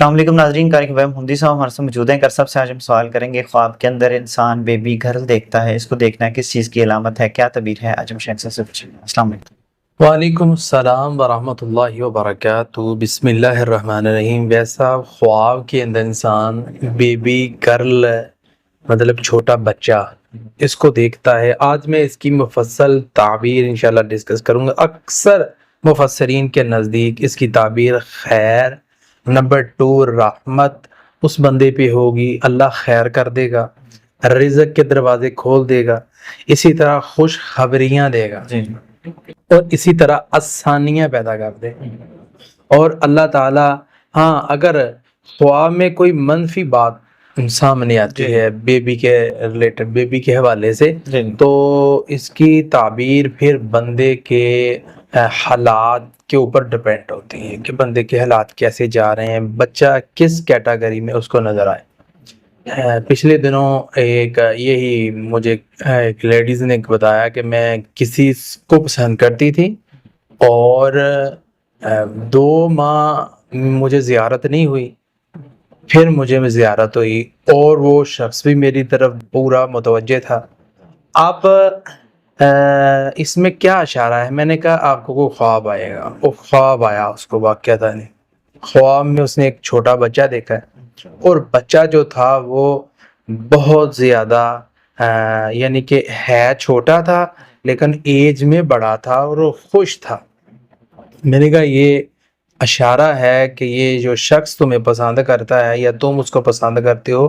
السلام علیکم ناظرین، قاری ویم ہندی صاحب ہمارے ساتھ موجود ہیں۔ کر صاحب سے آج ہم سوال کریں گے، خواب کے اندر انسان بیبی گرل دیکھتا ہے، اس کو دیکھنا کس چیز کی علامت ہے، کیا تعبیر ہے؟ آج ہم شیخ سے پوچھیں گے۔ السلام علیکم۔ وعلیکم السلام ورحمۃ اللہ وبرکاتہ۔ بسم اللہ الرحمن الرحیم۔ ویسا خواب کے اندر انسان بیبی گرل مطلب چھوٹا بچہ اس کو دیکھتا ہے، آج میں اس کی مفصل تعبیر انشاءاللہ ڈسکس کروں گا۔ اکثر مفسرین کے نزدیک اس کی تعبیر خیر، نمبر 2 رحمت اس بندے پہ ہوگی، اللہ خیر کر دے گا، رزق کے دروازے کھول دے گا، اسی طرح خوش خبریاں دے گا، اور اسی طرح آسانیاں پیدا کر دے۔ اور اللہ تعالی اگر خواب میں کوئی منفی بات سامنے آتی ہے بیبی کے ریلیٹڈ، بیبی کے حوالے سے، تو اس کی تعبیر پھر بندے کے حالات کے اوپر ڈیپینڈ ہوتی ہے کہ بندے کے حالات کیسے جا رہے ہیں، بچہ کس کیٹیگری میں اس کو نظر آئے۔ پچھلے دنوں یہی مجھے ایک لیڈیز نے بتایا کہ میں کسی کو پسند کرتی تھی اور 2 ماہ مجھے زیارت نہیں ہوئی، پھر مجھے زیارت ہوئی اور وہ شخص بھی میری طرف پورا متوجہ تھا۔ اب اس میں کیا اشارہ ہے؟ میں نے کہا آپ کو کوئی خواب آئے گا، وہ خواب آیا، اس کو واقعہ تھا نہیں، خواب میں اس نے ایک چھوٹا بچہ دیکھا ہے، اور بچہ جو تھا وہ بہت زیادہ یعنی کہ ہے چھوٹا تھا لیکن ایج میں بڑا تھا اور وہ خوش تھا۔ میں نے کہا یہ اشارہ ہے کہ یہ جو شخص تمہیں پسند کرتا ہے یا تم اس کو پسند کرتے ہو،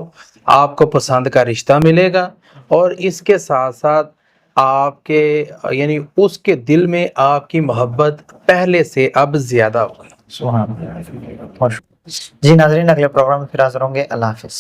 آپ کو پسند کا رشتہ ملے گا، اور اس کے ساتھ ساتھ آپ کے یعنی اس کے دل میں آپ کی محبت پہلے سے اب زیادہ ہوگی۔ سبحان اللہ۔ جی ناظرین، اگلے پروگرام میں پھر حاضر ہوں گے۔ اللہ حافظ۔